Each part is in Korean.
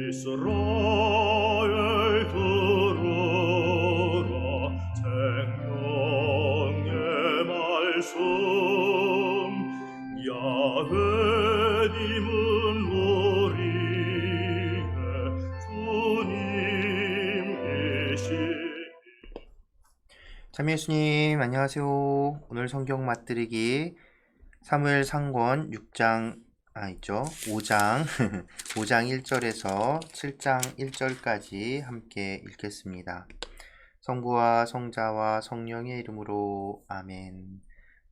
이스라엘 들으라 생명의 말씀 야훼님은 우리의 주님이시. 참 예수님 안녕하세요. 오늘 성경 맛들이기 사무엘 상권 6장 5장 5장 1절에서 7장 1절까지 함께 읽겠습니다. 성부와 성자와 성령의 이름으로 아멘.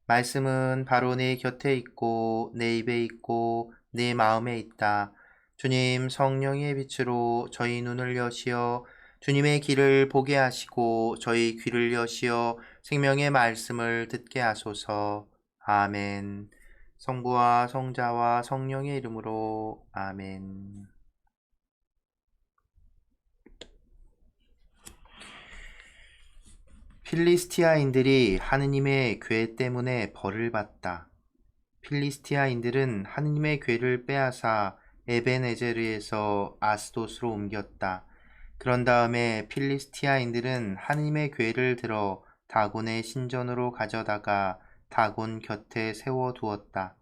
말씀은 바로 내 곁에 있고 내 입에 있고 내 마음에 있다. 주님 성령의 빛으로 저희 눈을 여시어 주님의 길을 보게 하시고 저희 귀를 여시어 생명의 말씀을 듣게 하소서. 아멘. 성부와 성자와 성령의 이름으로 아멘. 필리스티아인들이 하느님의 궤 때문에 벌을 받다. 필리스티아인들은 하느님의 궤를 빼앗아 에벤에제르에서 아스돗으로 옮겼다. 그런 다음에 필리스티아인들은 하느님의 궤를 들어 다곤의 신전으로 가져다가 다곤 곁에 세워두었다.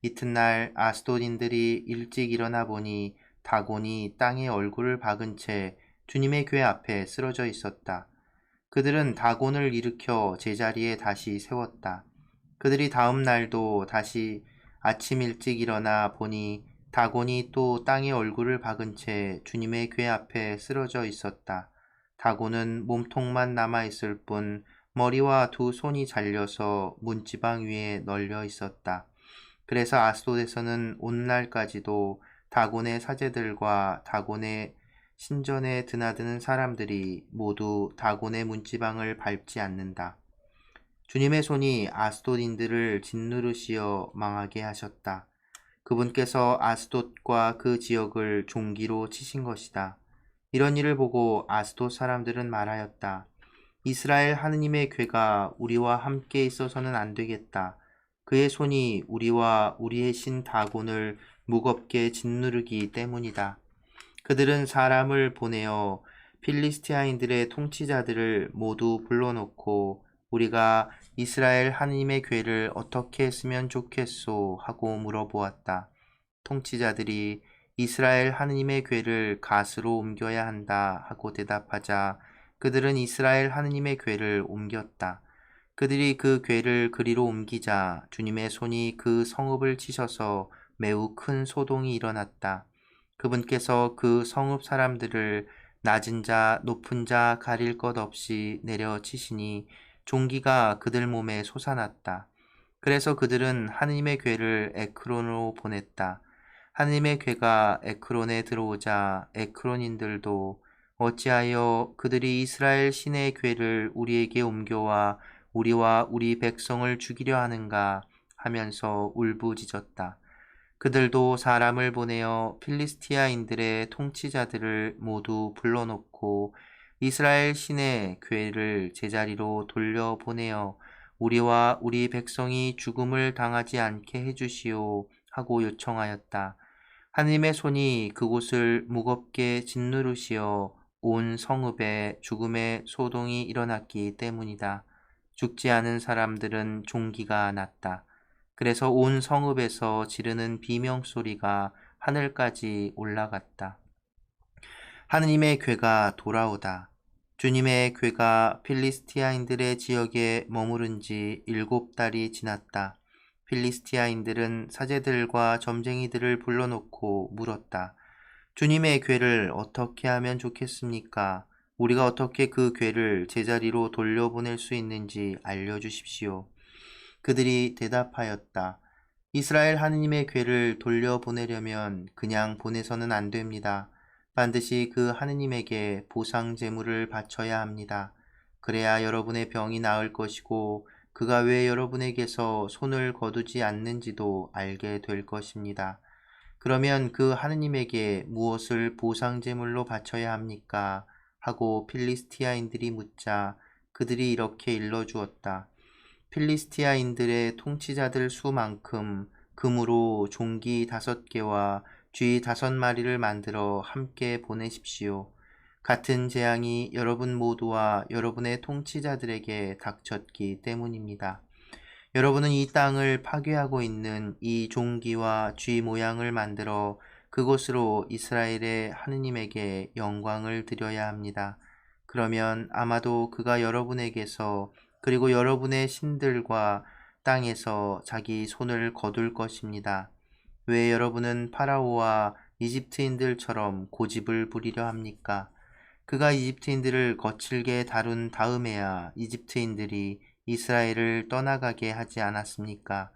이튿날 아스돗인들이 일찍 일어나 보니 다곤이 땅에 얼굴을 박은 채 주님의 궤 앞에 쓰러져 있었다. 그들은 다곤을 일으켜 제자리에 다시 세웠다. 그들이 다음 날도 다시 아침 일찍 일어나 보니 다곤이 또 땅에 얼굴을 박은 채 주님의 궤 앞에 쓰러져 있었다. 다곤은 몸통만 남아있을 뿐 머리와 두 손이 잘려서 문지방 위에 널려 있었다. 그래서 아스돗에서는 오늘날까지도 다곤의 사제들과 다곤의 신전에 드나드는 사람들이 모두 다곤의 문지방을 밟지 않는다. 주님의 손이 아스돗인들을 짓누르시어 망하게 하셨다. 그분께서 아스돗과 그 지역을 종기로 치신 것이다. 이런 일을 보고 아스돗 사람들은 말하였다. 이스라엘 하느님의 궤가 우리와 함께 있어서는 안 되겠다. 그의 손이 우리와 우리의 신 다곤을 무겁게 짓누르기 때문이다. 그들은 사람을 보내어 필리스티아인들의 통치자들을 모두 불러놓고 우리가 이스라엘 하느님의 궤를 어떻게 쓰면 좋겠소 하고 물어보았다. 통치자들이 이스라엘 하느님의 궤를 갓으로 옮겨야 한다 하고 대답하자 그들은 이스라엘 하느님의 궤를 옮겼다. 그들이 그 궤를 그리로 옮기자 주님의 손이 그 성읍을 치셔서 매우 큰 소동이 일어났다. 그분께서 그 성읍 사람들을 낮은 자 높은 자 가릴 것 없이 내려치시니 종기가 그들 몸에 솟아났다. 그래서 그들은 하느님의 궤를 에크론으로 보냈다. 하느님의 궤가 에크론에 들어오자 에크론인들도 어찌하여 그들이 이스라엘 신의 궤를 우리에게 옮겨와 우리와 우리 백성을 죽이려 하는가 하면서 울부짖었다. 그들도 사람을 보내어 필리스티아인들의 통치자들을 모두 불러놓고 이스라엘 신의 궤를 제자리로 돌려보내어 우리와 우리 백성이 죽음을 당하지 않게 해주시오 하고 요청하였다. 하느님의 손이 그곳을 무겁게 짓누르시어 온 성읍에 죽음의 소동이 일어났기 때문이다. 죽지 않은 사람들은 종기가 났다. 그래서 온 성읍에서 지르는 비명소리가 하늘까지 올라갔다. 하느님의 궤가 돌아오다. 주님의 궤가 필리스티아인들의 지역에 머무른 지 7달이 지났다. 필리스티아인들은 사제들과 점쟁이들을 불러놓고 물었다. 주님의 궤를 어떻게 하면 좋겠습니까? 우리가 어떻게 그 궤를 제자리로 돌려보낼 수 있는지 알려주십시오. 그들이 대답하였다. 이스라엘 하느님의 궤를 돌려보내려면 그냥 보내서는 안 됩니다. 반드시 그 하느님에게 보상 제물을 바쳐야 합니다. 그래야 여러분의 병이 나을 것이고 그가 왜 여러분에게서 손을 거두지 않는지도 알게 될 것입니다. 그러면 그 하느님에게 무엇을 보상 제물로 바쳐야 합니까? 하고 필리스티아인들이 묻자 그들이 이렇게 일러주었다. 필리스티아인들의 통치자들 수만큼 금으로 종기 5개와 쥐 5마리를 만들어 함께 보내십시오. 같은 재앙이 여러분 모두와 여러분의 통치자들에게 닥쳤기 때문입니다. 여러분은 이 땅을 파괴하고 있는 이 종기와 쥐 모양을 만들어 그곳으로 이스라엘의 하느님에게 영광을 드려야 합니다. 그러면 아마도 그가 여러분에게서 그리고 여러분의 신들과 땅에서 자기 손을 거둘 것입니다. 왜 여러분은 파라오와 이집트인들처럼 고집을 부리려 합니까? 그가 이집트인들을 거칠게 다룬 다음에야 이집트인들이 이스라엘을 떠나가게 하지 않았습니까?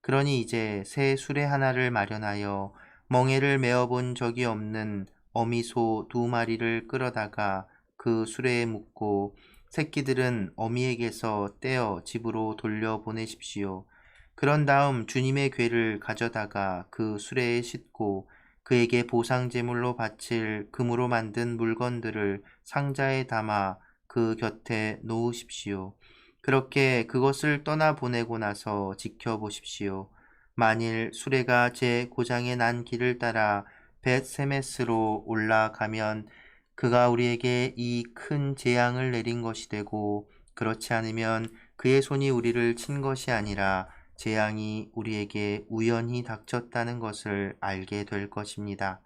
그러니 이제 새 수레 하나를 마련하여 멍에를 메어본 적이 없는 어미소 2마리를 끌어다가 그 수레에 묶고 새끼들은 어미에게서 떼어 집으로 돌려보내십시오. 그런 다음 주님의 궤를 가져다가 그 수레에 싣고 그에게 보상 제물로 바칠 금으로 만든 물건들을 상자에 담아 그 곁에 놓으십시오. 그렇게 그것을 떠나 보내고 나서 지켜보십시오. 만일 수레가 제 고장에 난 길을 따라 벳세메스로 올라가면 그가 우리에게 이 큰 재앙을 내린 것이 되고, 그렇지 않으면 그의 손이 우리를 친 것이 아니라 재앙이 우리에게 우연히 닥쳤다는 것을 알게 될 것입니다.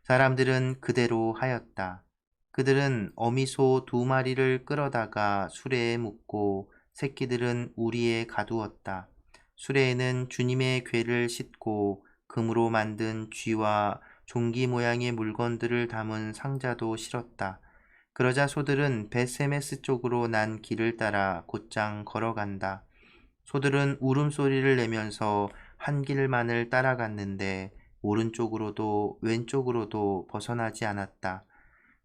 사람들은 그대로 하였다. 그들은 어미소 2마리를 끌어다가 수레에 묶고 새끼들은 우리에 가두었다. 수레에는 주님의 궤를 싣고 금으로 만든 쥐와 종기 모양의 물건들을 담은 상자도 실었다. 그러자 소들은 벳세메스 쪽으로 난 길을 따라 곧장 걸어간다. 소들은 울음소리를 내면서 한 길만을 따라갔는데 오른쪽으로도 왼쪽으로도 벗어나지 않았다.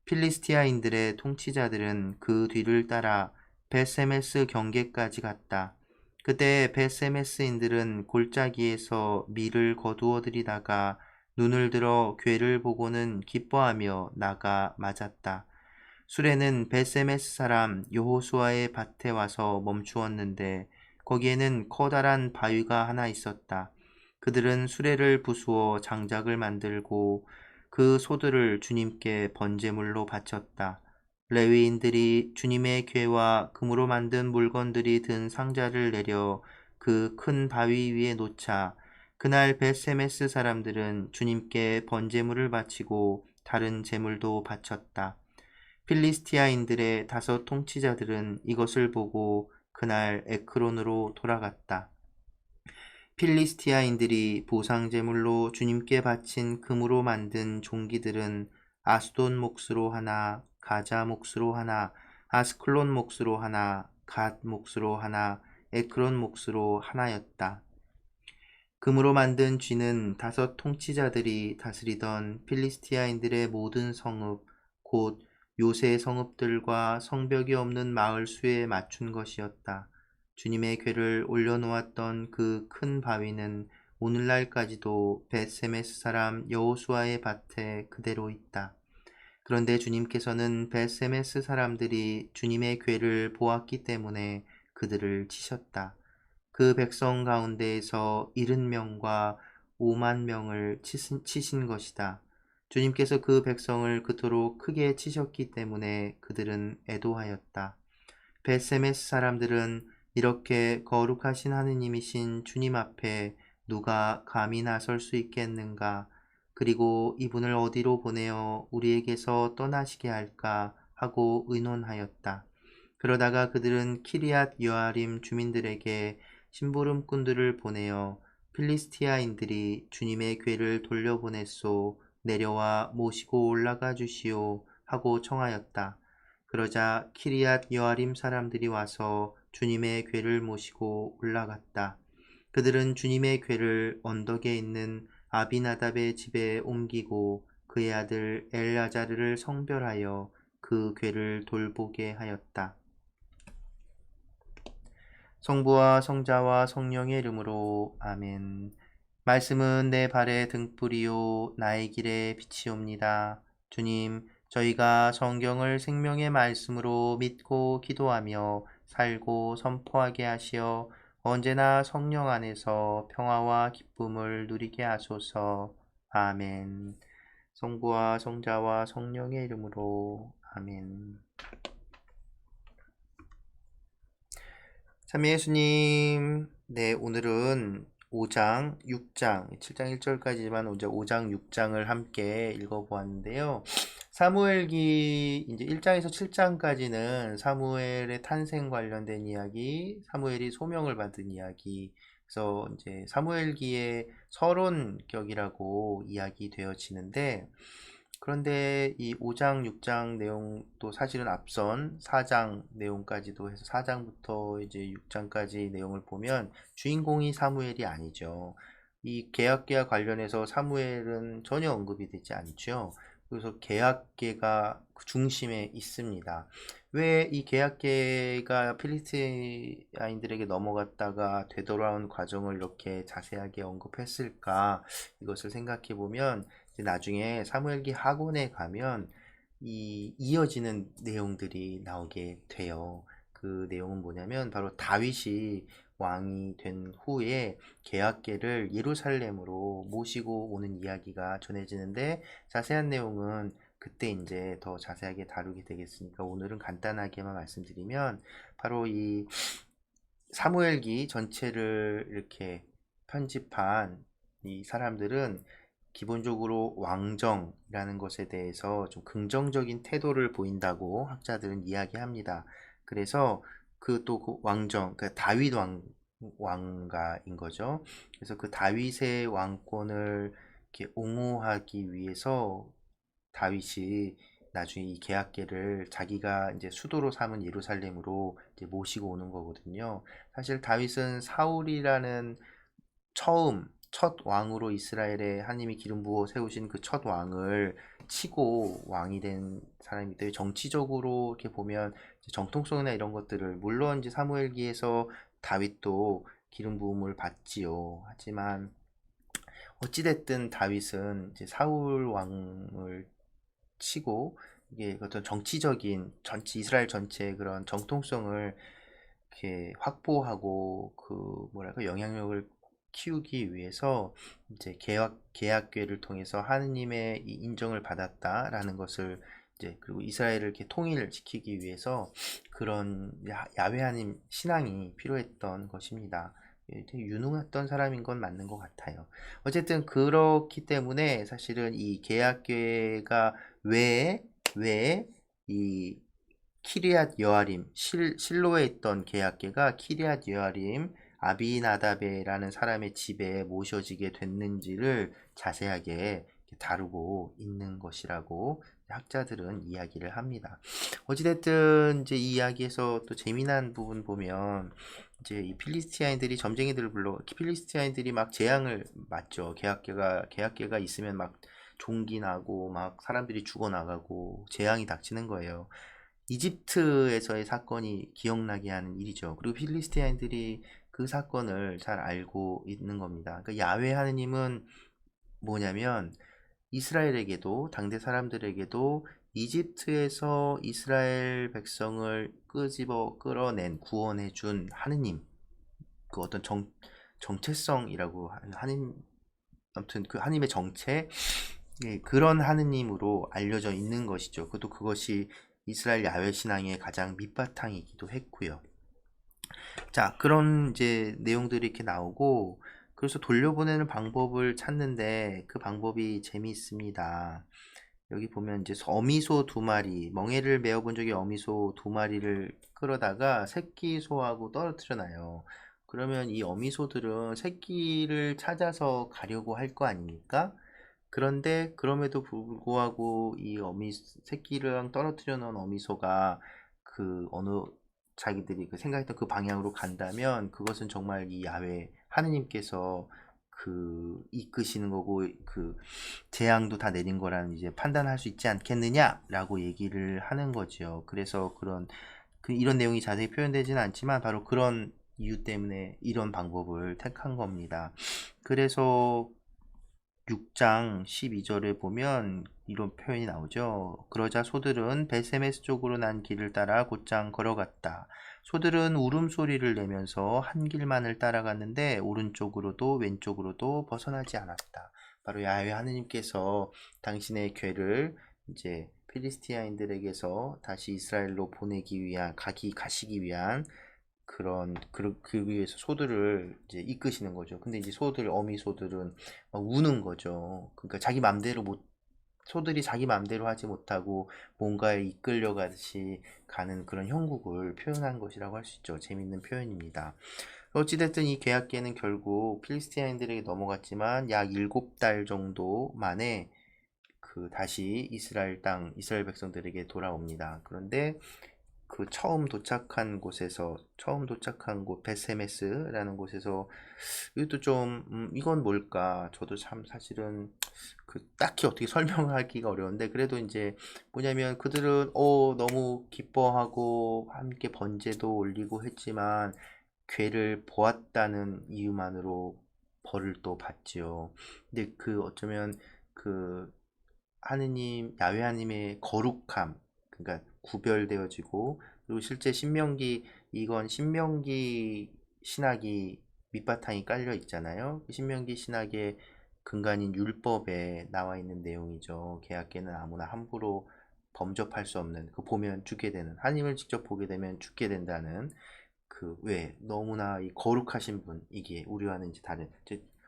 필리스티아인들의 통치자들은 그 뒤를 따라 벳세메스 경계까지 갔다. 그때 벳세메스인들은 골짜기에서 밀을 거두어 들이다가 눈을 들어 궤를 보고는 기뻐하며 나가 맞았다. 수레는 벳세메스 사람 여호수아의 밭에 와서 멈추었는데 거기에는 커다란 바위가 하나 있었다. 그들은 수레를 부수어 장작을 만들고 그 소들을 주님께 번제물로 바쳤다. 레위인들이 주님의 궤와 금으로 만든 물건들이 든 상자를 내려 그 큰 바위 위에 놓자 그날 벳세메스 사람들은 주님께 번제물을 바치고 다른 제물도 바쳤다. 필리스티아인들의 5 통치자들은 이것을 보고 그날 에크론으로 돌아갔다. 필리스티아인들이 보상제물로 주님께 바친 금으로 만든 종기들은 아스돈 몫으로 하나, 가자 몫으로 하나, 아스클론 몫으로 하나, 갓 몫으로 하나, 에크론 몫으로 하나였다. 금으로 만든 쥐는 5 통치자들이 다스리던 필리스티아인들의 모든 성읍, 곧 요새 성읍들과 성벽이 없는 마을 수에 맞춘 것이었다. 주님의 궤를 올려놓았던 그 큰 바위는 오늘날까지도 벳세메스 사람 여호수아의 밭에 그대로 있다. 그런데 주님께서는 벳세메스 사람들이 주님의 궤를 보았기 때문에 그들을 치셨다. 그 백성 가운데에서 70명과 50,000명을 치신 것이다. 주님께서 그 백성을 그토록 크게 치셨기 때문에 그들은 애도하였다. 벳세메스 사람들은 이렇게 거룩하신 하느님이신 주님 앞에 누가 감히 나설 수 있겠는가? 그리고 이분을 어디로 보내어 우리에게서 떠나시게 할까? 하고 의논하였다. 그러다가 그들은 키리앗 여아림 주민들에게 심부름꾼들을 보내어 필리스티아인들이 주님의 궤를 돌려보냈소. 내려와 모시고 올라가 주시오 하고 청하였다. 그러자 키리앗 여아림 사람들이 와서 주님의 궤를 모시고 올라갔다. 그들은 주님의 궤를 언덕에 있는 아비나답의 집에 옮기고 그의 아들 엘야자르를 성별하여 그 궤를 돌보게 하였다. 성부와 성자와 성령의 이름으로 아멘. 말씀은 내 발의 등불이요 나의 길에 빛이옵니다. 주님, 저희가 성경을 생명의 말씀으로 믿고 기도하며 살고 선포하게 하시어 언제나 성령 안에서 평화와 기쁨을 누리게 하소서. 아멘. 성부와 성자와 성령의 이름으로 아멘. 참여 예수님, 네, 오늘은 5장, 6장, 7장 1절까지만 이제 5장, 6장을 함께 읽어보았는데요. 사무엘기 이제 1장에서 7장까지는 사무엘의 탄생 관련된 이야기, 사무엘이 소명을 받은 이야기, 그래서 이제 사무엘기의 서론격이라고 이야기되어지는데, 그런데 이 5장, 6장 내용도 사실은 앞선 4장 내용까지도 해서 4장부터 이제 6장까지 내용을 보면 주인공이 사무엘이 아니죠. 이 계약계와 관련해서 사무엘은 전혀 언급이 되지 않죠. 그래서 계약계가 그 중심에 있습니다. 왜 이 계약계가 필리스티아인들에게 넘어갔다가 되돌아온 과정을 이렇게 자세하게 언급했을까? 이것을 생각해 보면 나중에 사무엘기 하곤에 가면 이어지는 내용들이 나오게 돼요. 그 내용은 뭐냐면 바로 다윗이 왕이 된 후에 계약계를 예루살렘으로 모시고 오는 이야기가 전해지는데 자세한 내용은 그때 이제 더 자세하게 다루게 되겠으니까 오늘은 간단하게만 말씀드리면 바로 이 사무엘기 전체를 이렇게 편집한 이 사람들은 기본적으로 왕정이라는 것에 대해서 좀 긍정적인 태도를 보인다고 학자들은 이야기합니다. 그래서 그 또 그 왕정, 그 다윗 왕가인 거죠. 그래서 그 다윗의 왕권을 이렇게 옹호하기 위해서 다윗이 나중에 이 계약계를 자기가 이제 수도로 삼은 예루살렘으로 이제 모시고 오는 거거든요. 사실 다윗은 사울이라는 첫 왕으로 이스라엘에 하나님이 기름 부어 세우신 그 첫 왕을 치고 왕이 된 사람인데 정치적으로 이렇게 보면 정통성이나 이런 것들을 물론 이제 사무엘기에서 다윗도 기름 부음을 받지요. 하지만 어찌됐든 다윗은 이제 사울 왕을 치고 이게 어떤 정치적인 전체 이스라엘 전체의 그런 정통성을 이렇게 확보하고 그 뭐랄까 영향력을 키우기 위해서 이제 계약궤를 통해서 하느님의 이 인정을 받았다라는 것을 이제 그리고 이스라엘을 이렇게 통일시키기 위해서 그런 야훼 하나님 신앙이 필요했던 것입니다. 되게 유능했던 사람인 건 맞는 것 같아요. 어쨌든 그렇기 때문에 사실은 이 계약궤가 외에 이 키리앗 여아림 실로에 있던 계약계가 키리앗 여아림 아비나답이라는 사람의 집에 모셔지게 됐는지를 자세하게 다루고 있는 것이라고 학자들은 이야기를 합니다. 어찌됐든 이제 이 이야기에서 또 재미난 부분 보면 이제 이 필리스티아인들이 점쟁이들을 불러 필리스티아인들이 막 재앙을 맞죠. 계약계가 있으면 막 종기 나고 막 사람들이 죽어나가고 재앙이 닥치는 거예요. 이집트에서의 사건이 기억나게 하는 일이죠. 그리고 필리스티아인들이 그 사건을 잘 알고 있는 겁니다. 그러니까 야훼 하느님은 뭐냐면 이스라엘에게도 당대 사람들에게도 이집트에서 이스라엘 백성을 끌어낸 구원해 준 하느님 그 어떤 정체성이라고 하는 아무튼 그 하느님의 정체 그런 하느님으로 알려져 있는 것이죠. 그것이 이스라엘 야훼 신앙의 가장 밑바탕이기도 했고요. 자, 그런 이제 내용들이 이렇게 나오고 그래서 돌려보내는 방법을 찾는데 그 방법이 재미있습니다. 여기 보면 이제 어미소 2마리, 멍에를 메어본 적이 어미소 2마리를 끌어다가 새끼 소하고 떨어뜨려 놔요. 그러면 이 어미소들은 새끼를 찾아서 가려고 할 거 아닙니까? 그런데 그럼에도 불구하고 이 새끼랑 떨어뜨려 놓은 어미소가 그 어느 자기들이 그 생각했던 그 방향으로 간다면 그것은 정말 이 야훼 하느님께서 그 이끄시는 거고 그 재앙도 다 내린 거라는 이제 판단할 수 있지 않겠느냐라고 얘기를 하는 거죠. 그래서 이런 내용이 자세히 표현되지는 않지만 바로 그런 이유 때문에 이런 방법을 택한 겁니다. 그래서 6장 12절에 보면 이런 표현이 나오죠. 그러자 소들은 베세메스 쪽으로 난 길을 따라 곧장 걸어갔다. 소들은 울음소리를 내면서 한 길만을 따라갔는데 오른쪽으로도 왼쪽으로도 벗어나지 않았다. 바로 야훼 하느님께서 당신의 괴를 이제 필리스티아인들에게서 다시 이스라엘로 보내기 위한 가시기 위한 그 위해서 소들을 이제 이끄시는 거죠. 근데 이제 어미 소들은 막 우는 거죠. 그러니까 소들이 자기 맘대로 하지 못하고 뭔가에 이끌려가듯이 가는 그런 형국을 표현한 것이라고 할 수 있죠. 재밌는 표현입니다. 어찌됐든 이 계약계는 결국 필리스티아인들에게 넘어갔지만 약 7달 정도 만에 다시 이스라엘 백성들에게 돌아옵니다. 그런데 그 처음 도착한 곳 베세메스라는 곳에서 이것도 좀 이건 뭘까? 저도 참 사실은 딱히 어떻게 설명하기가 어려운데 그래도 이제 뭐냐면 그들은 너무 기뻐하고 함께 번제도 올리고 했지만 괴를 보았다는 이유만으로 벌을 또 받지요. 근데 어쩌면 야훼 하나님의 거룩함, 그러니까 구별되어지고, 그리고 실제 신명기 신학이 밑바탕이 깔려 있잖아요. 신명기 신학의 근간인 율법에 나와 있는 내용이죠. 계약계는 아무나 함부로 범접할 수 없는, 보면 죽게 되는, 하나님을 직접 보게 되면 죽게 된다는 왜 너무나 이 거룩하신 분, 이게 우리와는 이제 다른,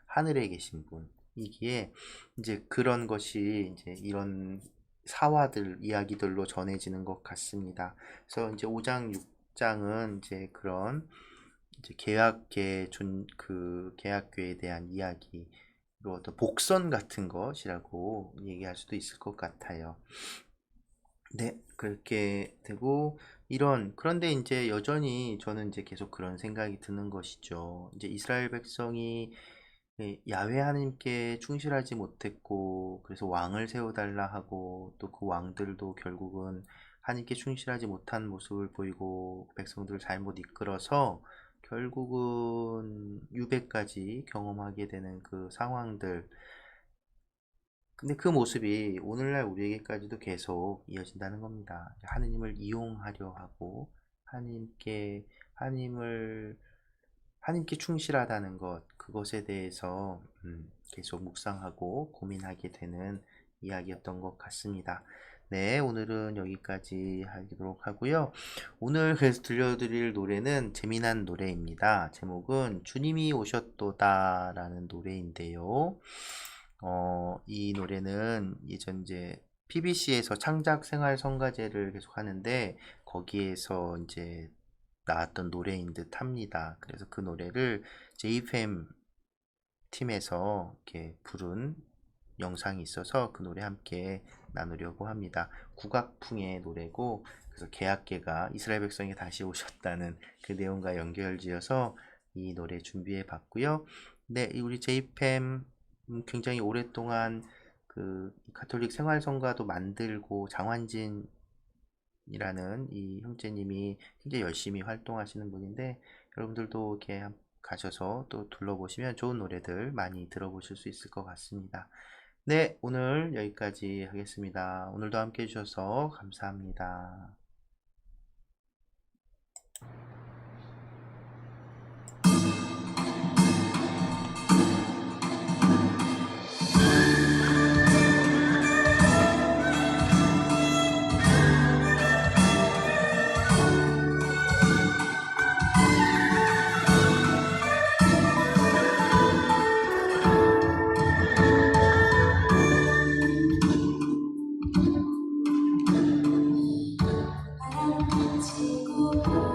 하늘에 계신 분, 이기에 이제 그런 것이 이제 이런 이야기들로 전해지는 것 같습니다. 그래서 이제 5장, 6장은 이제 그런 이제 계약궤에 대한 이야기로 어떤 복선 같은 것이라고 얘기할 수도 있을 것 같아요. 네, 그렇게 되고 그런데 이제 여전히 저는 이제 계속 그런 생각이 드는 것이죠. 이제 이스라엘 백성이 야훼 하나님께 충실하지 못했고 그래서 왕을 세워달라 하고 또 그 왕들도 결국은 하나님께 충실하지 못한 모습을 보이고 백성들을 잘못 이끌어서 결국은 유배까지 경험하게 되는 그 상황들. 근데 그 모습이 오늘날 우리에게까지도 계속 이어진다는 겁니다. 하느님을 이용하려 하고 하나님께 충실하다는 것, 그것에 대해서 계속 묵상하고 고민하게 되는 이야기였던 것 같습니다. 네, 오늘은 여기까지 하도록 하고요. 오늘 그래서 들려드릴 노래는 재미난 노래입니다. 제목은 주님이 오셨도다 라는 노래인데요. 이 노래는 예전 이제 PBC에서 창작 생활 성가제를 계속 하는데 거기에서 이제 나왔던 노래인 듯 합니다. 그래서 그 노래를 JFM 팀에서 이렇게 부른 영상이 있어서 그 노래 함께 나누려고 합니다. 국악풍의 노래고 그래서 계약계가 이스라엘 백성이 다시 오셨다는 그 내용과 연결지어서 이 노래 준비해 봤고요. 네, 우리 JFM 굉장히 오랫동안 가톨릭 생활성가도 만들고 장환진이라는 이 형제님이 굉장히 열심히 활동하시는 분인데 여러분들도 이렇게 가셔서 또 둘러보시면 좋은 노래들 많이 들어보실 수 있을 것 같습니다. 네, 오늘 여기까지 하겠습니다. 오늘도 함께 해주셔서 감사합니다. 바람 치고